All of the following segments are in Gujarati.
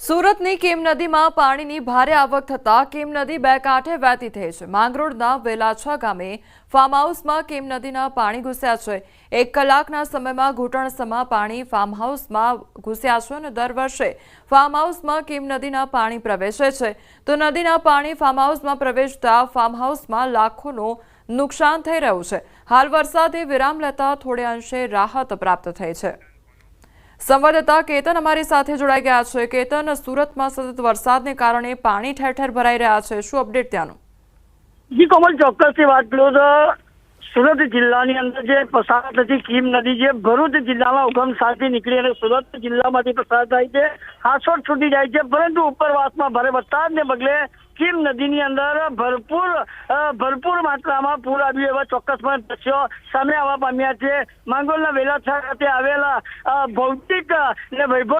સુરતની કેમ નદીમાં પાણીની ભારે આવક થતા કેમ નદી બે કાંઠે વહેતી થઈ છે। માંગરોળના વેલાછા ગામે ફાર્મ હાઉસમાં કેમ નદીના પાણી ઘૂસ્યા છે। 1 કલાકના સમયમાં ઘૂંટણસમા પાણી ફાર્મ હાઉસમાં ઘૂસ્યા છે અને દર વર્ષે ફાર્મ હાઉસમાં કેમ નદીના પાણી પ્રવેશે છે તો નદીના પાણી ફાર્મ હાઉસમાં પ્રવેશતા ફાર્મ હાઉસમાં લાખોનું નુકસાન થઈ રહ્યું છે। હાલ વરસાદે વિરામ લેતા થોડે અંશે રાહત પ્રાપ્ત થઈ છે। संवाददाता केतन अमारी साथे जोड़ाई गया है। केतन, सूरत में सतत वरसादने कारणे पाणी ठेर ठेर भराई रह्या छे, शुं अपडेट त्यानुं? जी कोमल, ચોક્કસથી વાત કરું તો સુરત જિલ્લાની અંદર જે પસાર થતી કીમ નદી જે ભરૂચ જિલ્લામાં ઉગમ સ્થાનથી નીકળી અને સુરત જિલ્લામાંથી પસાર થાય છે, હાંસોટ છૂટી જાય છે, પરંતુ ઉપરવાસમાં ભારે વરસાદને પગલે કીમ નદીની અંદર ભરપૂર માત્રામાં પૂર આવ્યું એવા ચોક્કસમાં દ્રશ્યો સામે આવવા પામ્યા છે। માંગરોળના વેલાછા ખાતે આવેલા ભૌતિક ને વૈભવ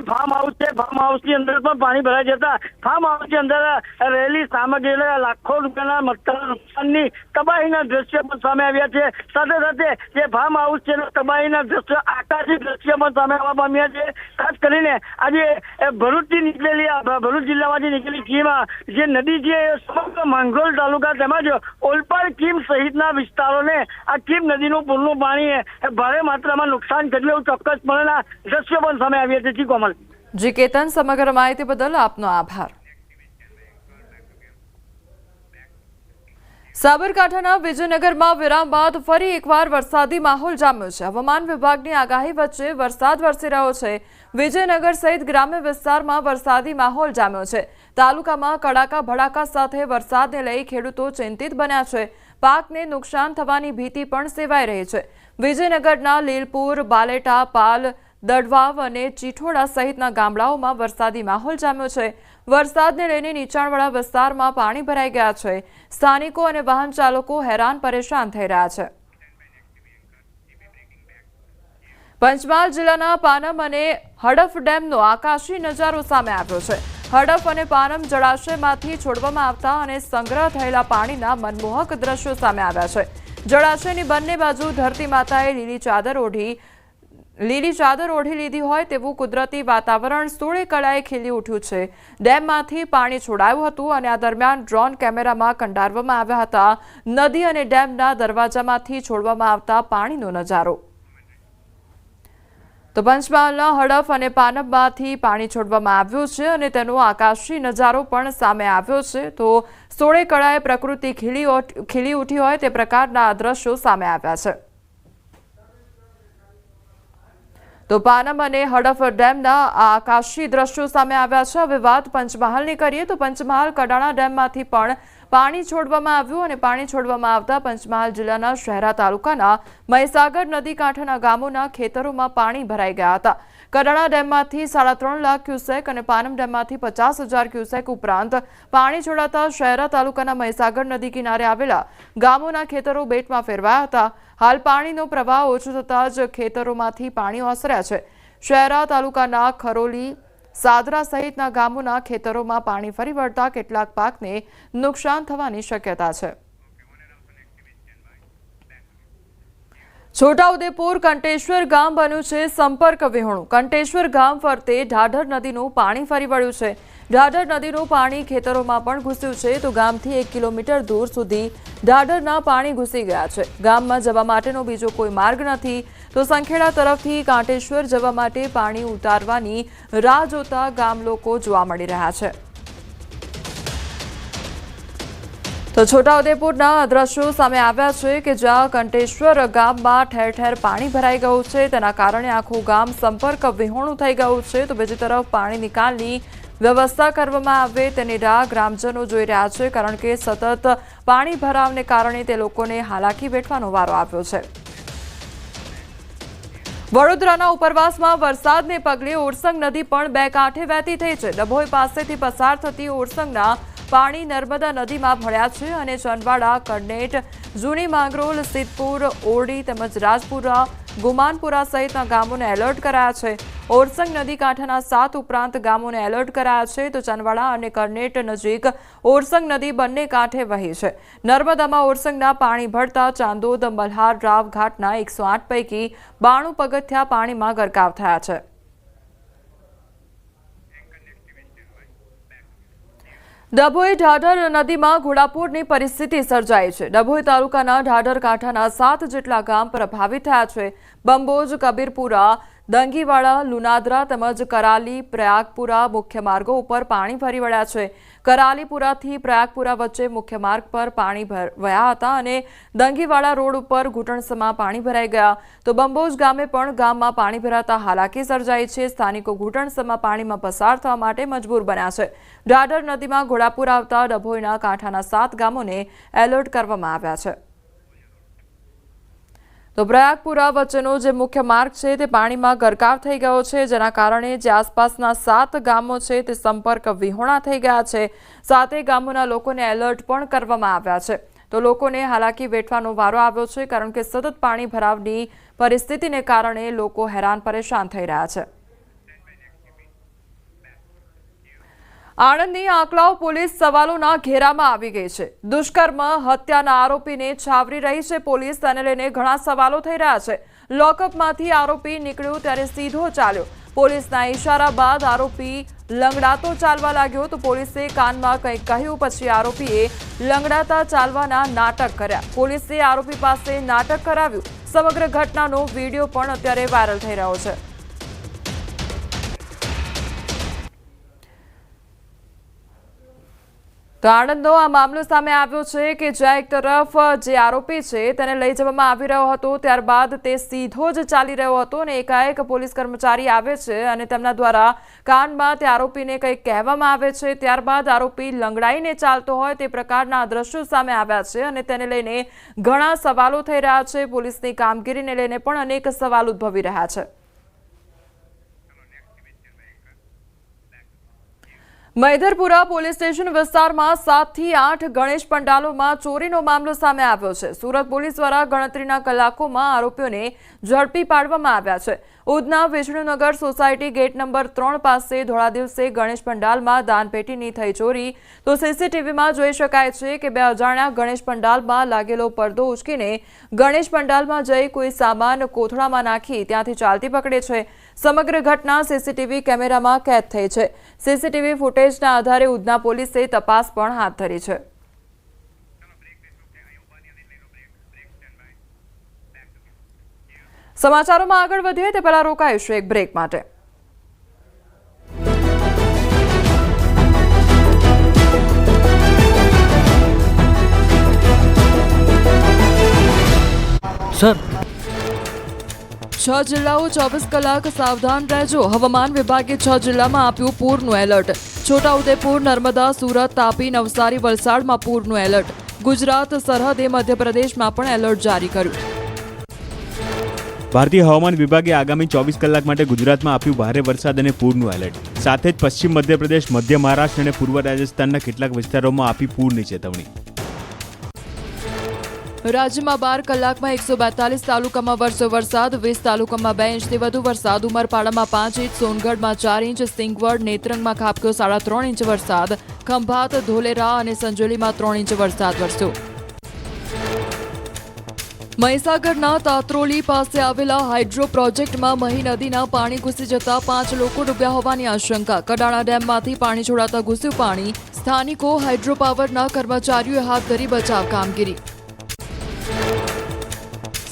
ફાર્મ હાઉસ છે, ફાર્મ હાઉસની અંદર પણ પાણી ભરાઈ જતા ફાર્મ હાઉસની અંદર રહેલી સામગ્રી લાખો રૂપિયાના મકાનના નુકસાનની તબાહીના દ્રશ્યો પણ સામે આવ્યા છે। સાથે સાથે જે ફાર્મ હાઉસ છે તબાહીના દ્રશ્યો આકાશી દ્રશ્યો પણ સામે આવવા પામ્યા છે। ખાસ કરીને આજે ભરૂચથી નીકળેલી ભરૂચ જિલ્લામાંથી નીકળેલી કીમ જે નદી છે સમગ્ર માંગરોળ તાલુકા તેમજ ઓલપાડ કીમ સહિતના વિસ્તારોને આ કીમ નદીનું પૂરનું પાણી ભારે માત્રામાં નુકસાન કર્યું એવું ચોક્કસપણેના દ્રશ્યો પણ સામે આવ્યા છે। જી કોમલ। જી કેતન, સમગ્ર માહિતી બદલ આપનો આભાર। સાબરકાંઠાના વિજયનગરમાં વિરામ બાદ ફરી એકવાર વરસાદી માહોલ જામ્યો છે। હવામાન વિભાગની આગાહી વચ્ચે વરસાદ વરસી રહ્યો છે। વિજયનગર સહિત ગ્રામ્ય વિસ્તારમાં વરસાદી માહોલ જામ્યો છે। તાલુકામાં કડાકા ભડાકા સાથે વરસાદને લઈ ખેડૂતો ચિંતિત બન્યા છે। પાકને નુકસાન થવાની ભીતિ પણ સેવાઈ રહી છે। વિજયનગરના લીલપુર, બાલેટા, પાલ, દડવાવ અને ચીઠોડા સહિતના ગામડાઓમાં વરસાદી માહોલ જામ્યો છે। વરસાદને લઈને નીચાણવાળા વિસ્તારમાં પાણી ભરાઈ ગયા છે। સ્થાનિકો અને વાહન ચાલકો હેરાન પરેશાન થઈ રહ્યા છે। પંચમહાલ જિલ્લાના પાનમ અને હડફ ડેમનો આકાશી નજારો સામે આવ્યો છે। હડફ અને પાનમ જળાશયમાંથી છોડવામાં આવતા અને સંગ્રહ થયેલા પાણીના મનમોહક દ્રશ્યો સામે આવ્યા છે। જળાશયની બંને બાજુ ધરતી માતાએ લીલી ચાદર ઓઢી લીધી હોય તેવું કુદરતી વાતાવરણ સોળે કળાએ ખીલી ઉઠ્યું છે। ડેમમાંથી પાણી છોડાયું હતું અને આ દરમિયાન ડ્રોન કેમેરામાં કંડારવામાં આવ્યા હતા નદી અને ડેમના દરવાજામાંથી છોડવામાં આવતા પાણીનો નજારો। તો પંચમહાલના હડફ અને પાનમમાંથી પાણી છોડવામાં આવ્યું છે અને તેનો આકાશી નજારો પણ સામે આવ્યો છે। તો સોળે કળાએ પ્રકૃતિ ખીલી ઉઠી હોય તે પ્રકારના દ્રશ્યો સામે આવ્યા છે। તો પાનમ અને હડફ ડેમના આકાશી દ્રશ્યો સામે આવ્યા છે। હવે વાત પંચમહાલની કરીએ તો પંચમહાલ કડાણા ડેમમાંથી પણ પાણી છોડવામાં આવ્યું અને પાણી છોડવામાં આવતા પંચમહાલ જિલ્લાના શહેરા તાલુકાના મહીસાગર નદી કાંઠાના ગામોના ખેતરોમાં પાણી ભરાઈ ગયા હતા। કડાણા ડેમમાંથી 3.5 લાખ ક્યુસેક અને પાનમ ડેમમાંથી 50,000 ક્યુસેક ઉપરાંત પાણી છોડાતા શહેરા તાલુકાના મહીસાગર નદી કિનારે આવેલા ગામોના ખેતરો બેટમાં ફેરવાયા હતા। હાલ પાણીનો પ્રવાહ ઓછો થતાં જ ખેતરોમાંથી પાણી ઓસર્યા છે। શહેરા તાલુકાના ખરોલી, સાદરા સહિતના ગામોના ખેતરોમાં પાણી ફરી વળતા કેટલાક પાકને નુકસાન થવાની શક્યતા છે। છોટાઉદેપુર કંટેશ્વર ગામ બન્યું છે સંપર્ક વિહોણું। કંટેશ્વર ગામ ફરતે ઢાઢર નદીનું પાણી ફરી વળ્યું છે। ઢાઢર નદીનું પાણી ખેતરોમાં પણ ઘૂસ્યું છે તો ગામથી 1 કિલોમીટર દૂર સુધી ઢાઢરના પાણી ઘૂસી ગયા છે। ગામમાં જવા માટેનો બીજો કોઈ માર્ગ નથી તો સંખેડા તરફથી કાંટેશ્વર જવા માટે પાણી ઉતારવાની રાહ જોતા ગામ લોકો જોવા મળી રહ્યા છે। તો છોટાઉદેપુરના દ્રશ્યો સામે આવ્યા છે કે જ્યાં કંટેશ્વર ગામમાં ઠેર ઠેર પાણી ભરાઈ ગયું છે। તેના કારણે આખું ગામ સંપર્ક વિહોણું થઈ ગયું છે। તો બીજી તરફ પાણી નિકાલની વ્યવસ્થા કરવામાં આવે તેની રાહ ગ્રામજનો જોઈ રહ્યા છે કારણ કે સતત પાણી ભરાવને કારણે તે લોકોને હાલાકી વેઠવાનો વારો આવ્યો છે। વડોદરાના ઉપરવાસમાં વરસાદને પગલે ઓરસંગ નદી પણ બે કાંઠે વહેતી થઈ છે। ડભોઈ પાસેથી પસાર થતી ઓરસંગના પાણી નર્મદા નદીમાં ભળ્યા છે અને ચંદવાડા, કરનેટ, જૂની માંગરોળ, સિદ્ધપુર, ઓરડી તેમજ રાજપુરા, ગુમાનપુરા સહિતના ગામોને એલર્ટ કરાયા છે। ઓરસંગ નદી કાંઠાના 7 ઉપરાંત ગામોને એલર્ટ કરાયા છે તો ચંદવાડા અને કરનેટ નજીક ઓરસંગ નદી બંને કાંઠે વહી છે। નર્મદામાં ઓરસંગના પાણી ભળતા ચાંદોદ, મલ્હાર, રાવ ઘાટના 108 પૈકી 92 પગથિયા પાણીમાં ગરકાવ થયા છે। ડભોઈ ઢાઢર નદીમાં ઘોડાપૂરની પરિસ્થિતિ સર્જાઈ છે। ડભોઈ તાલુકાના ઢાઢર કાંઠાના 7 જેટલા ગામ પ્રભાવિત થયા છે। બંબોજ, કબીરપુરા, દંગીવાડા, લુનાદરા તેમજ કરાલી, પ્રયાગપુરા મુખ્ય માર્ગો ઉપર પાણી ફરી વળ્યા છે। કરાલીપુરાથી પ્રયાગપુરા વચ્ચે મુખ્ય માર્ગ પર પાણી વહ્યા હતા અને દંગીવાડા રોડ ઉપર ઘૂંટણસમાં પાણી ભરાઈ ગયા તો બંબોજ ગામે પણ ગામમાં પાણી ભરાતા હાલાકી સર્જાઈ છે। સ્થાનિકો ઘૂંટણસમાં પાણીમાં પસાર થવા માટે મજબૂર બન્યા છે। ઢાઢર નદીમાં ઘોડાપૂર આવતા ડભોઈના કાંઠાના 7 ગામોને એલર્ટ કરવામાં આવ્યા છે। તો પ્રયાગપુરા વચ્ચેનો જે મુખ્ય માર્ગ છે તે પાણીમાં ગરકાવ થઈ ગયો છે, જેના કારણે જે આસપાસના 7 ગામો છે તે સંપર્ક વિહોણા થઈ ગયા છે। 7 ગામોના લોકોને એલર્ટ પણ કરવામાં આવ્યા છે। તો લોકોને હાલાકી વેઠવાનો વારો આવ્યો છે, કારણ કે સતત પાણી ભરાવની પરિસ્થિતિને કારણે લોકો હેરાન પરેશાન થઈ રહ્યા છે। આણંદની આંકલાવ પોલીસ સવાલોના ઘેરામાં આવી ગઈ છે। દુષ્કર્મ હત્યાના આરોપીને છાવરી રહી છે પોલીસ, તેને લઈને ઘણા સવાલો થઈ રહ્યા છે। લોકઅપમાંથી આરોપી નીકળ્યો ત્યારે સીધો ચાલ્યો। પોલીસના ઇશારા બાદ આરોપી લંગડાતો ચાલવા લાગ્યો તો પોલીસે કાનમાં કંઈક કહ્યું, પછી આરોપીએ લંગડાતા ચાલવાના નાટક કર્યા। પોલીસે આરોપી પાસે નાટક કરાવ્યું। સમગ્ર ઘટનાનો વિડીયો પણ અત્યારે વાયરલ થઈ રહ્યો છે। તો આણંદનો આ મામલો સામે આવ્યો છે કે જ્યાં એક તરફ જે આરોપી છે તેને લઈ જવામાં આવી રહ્યો હતો, ત્યારબાદ તે સીધો જ ચાલી રહ્યો હતો અને એકાએક પોલીસ કર્મચારી આવે છે અને તેમના દ્વારા કાનમાં તે આરોપીને કંઈક કહેવામાં આવે છે। ત્યારબાદ આરોપી લંગડાઈને ચાલતો હોય તે પ્રકારના દ્રશ્યો સામે આવ્યા છે અને તેને લઈને ઘણા સવાલો થઈ રહ્યા છે। પોલીસની કામગીરીને લઈને પણ અનેક સવાલ ઉદ્ભવી રહ્યા છે। મૈધરપુરા પોલીસ સ્ટેશન વિસ્તારમાં 7 થી 8 ગણેશ પંડાલોમાં ચોરીનો મામલો સામે આવ્યો છે। સુરત પોલીસ દ્વારા ગણતરીના કલાકોમાં આરોપીઓને ઝડપી પાડવામાં આવ્યા છે। ઉધના વિષ્ણુનગર સોસાયટી ગેટ નંબર 3 પાસે ધોળા દિવસે ગણેશ પંડાલમાં દાનપેટીની થઈ ચોરી તો સીસીટીવીમાં જોઈ શકાય છે કે 2 અજાણ્યા ગણેશ પંડાલમાં લાગેલો પડદો ઉચકીને ગણેશ પંડાલમાં જઈ કોઈ સામાન કોથળામાં નાખી ત્યાંથી ચાલતી પકડે છે। સમગ્ર ઘટના સીસીટીવી કેમેરામાં કેદ થઈ છે। સીસીટીવી ફૂટેજના આધારે ઉધના પોલીસે તપાસ પણ હાથ ધરી છે। સમાચારોમાં આગળ વધીએ તે પહેલા રોકાઈશું એક બ્રેક માટે। સર 6 જિલ્લાઓ 24 કલાક સાવધાન રહેજો। હવામાન વિભાગે 6 જિલ્લામાં આપ્યું પૂરનું એલર્ટ। છોટાઉદેપુર, નર્મદા, સુરત, તાપી, નવસારી, વલસાડમાં પૂરનું એલર્ટ। ગુજરાત સરહદે મધ્યપ્રદેશમાં પણ એલર્ટ જારી કર્યું। ભારતીય હવામાન વિભાગે આગામી 24 કલાક માટે ગુજરાતમાં આપ્યું ભારે વરસાદ અને પૂરનું એલર્ટ। સાથે જ પશ્ચિમ મધ્યપ્રદેશ, મધ્ય મહારાષ્ટ્ર અને પૂર્વ રાજસ્થાનના કેટલાક વિસ્તારોમાં આપી પૂરની ચેતવણી। રાજ્યમાં 12 કલાકમાં 142 તાલુકામાં વરસ્યો વરસાદ। 20 તાલુકામાં 2 ઇંચથી વધુ વરસાદ। ઉમરપાડામાં 5 ઇંચ, સોનગઢમાં 4 ઇંચ, સિંગવડ, નેત્રંગમાં ખાબક્યો 3.5 ઇંચ વરસાદ। ખંભાત, ધોલેરા અને સંજોલીમાં 3 ઇંચ વરસાદ વરસ્યો। મહીસાગરના તાત્રોલી પાસે આવેલા હાઇડ્રો પ્રોજેક્ટમાં મહી નદીના પાણી ઘૂસી જતા 5 લોકો ડૂબ્યા હોવાની આશંકા। કડાણા ડેમમાંથી પાણી છોડાતા ઘૂસ્યું પાણી। સ્થાનિકો હાઇડ્રો પાવરના કર્મચારીઓએ હાથ ધરી બચાવ કામગીરી।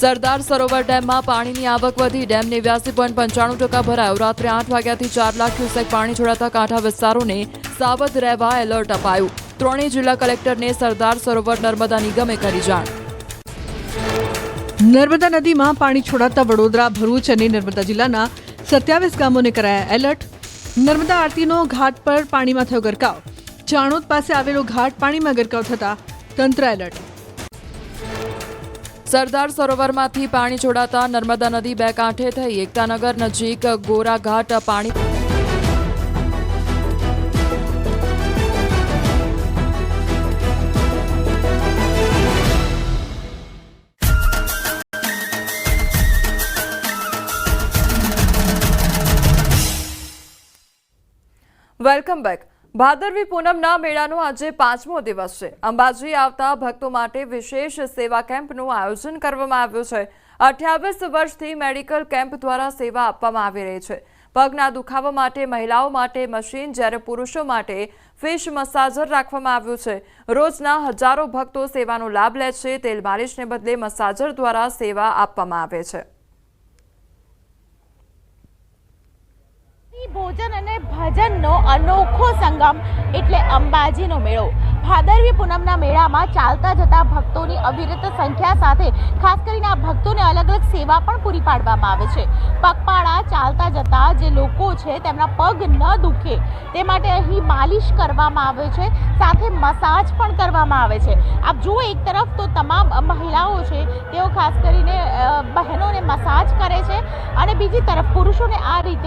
સરદાર સરોવર ડેમમાં પાણીની આવક વધી। ડેમ 89.95% ભરાયો। રાત્રે 8 વાગ્યાથી 4 લાખ ક્યુસેક પાણી છોડાતા કાંઠા વિસ્તારોને સાવધ રહેવા એલર્ટ અપાયું। 3 જિલ્લા કલેક્ટરને સરદાર સરોવર નર્મદા નિગમે કરી જાણ। નર્મદા નદીમાં પાણી છોડાતા વડોદરા, ભરૂચ અને નર્મદા જિલ્લાના 27 ગામોને કરાયા એલર્ટ। નર્મદા આરતીનો ઘાટ પર પાણીમાં થયો ગરકાવ। ચાણોદ પાસે આવેલો ઘાટ પાણીમાં ગરકાવ થતા તંત્ર એલર્ટ। સરદાર સરોવરમાંથી પાણી છોડાતા નર્મદા નદી 2 કાંઠે થઈ। એકતાનગર નજીક ગોરાઘાટ પાણી વેલકમ બેક। ભાદરવી પૂનમના મેળાનો આજે 5મો દિવસ છે। અંબાજી આવતા ભક્તો માટે વિશેષ સેવા કેમ્પનું આયોજન કરવામાં આવ્યું છે। 28 વર્ષથી મેડિકલ કેમ્પ દ્વારા સેવા આપવામાં આવી રહી છે। પગના દુખાવા માટે મહિલાઓ માટે મશીન, જ્યારે પુરુષો માટે ફિશ મસાજર રાખવામાં આવ્યું છે. રોજના હજારો ભક્તો સેવાનો લાભ લે છે. તેલ માલિશને બદલે મસાજર દ્વારા સેવા આપવામાં આવે છે. ભોજન અને ભજનનો અનોખો સંગમ એટલે અંબાજીનો મેળો. ભાદરવી પૂનમના મેળામાં ચાલતા જતા ભક્તોની અવિરત સંખ્યા સાથે ખાસ કરીને આ ભક્તોને અલગ અલગ સેવા પણ પૂરી પાડવામાં આવે છે. પગપાળા ચાલતા જતા જે લોકો છે તેમના પગ ન દુખે તે માટે અહીં માલિશ કરવામાં આવે છે, સાથે મસાજ પણ કરવામાં આવે છે. આપ જુઓ, એક તરફ તો તમામ મહિલાઓ છે તેઓ ખાસ કરીને બહેનોને મસાજ કરે છે અને બીજી તરફ પુરુષોને આ રીતે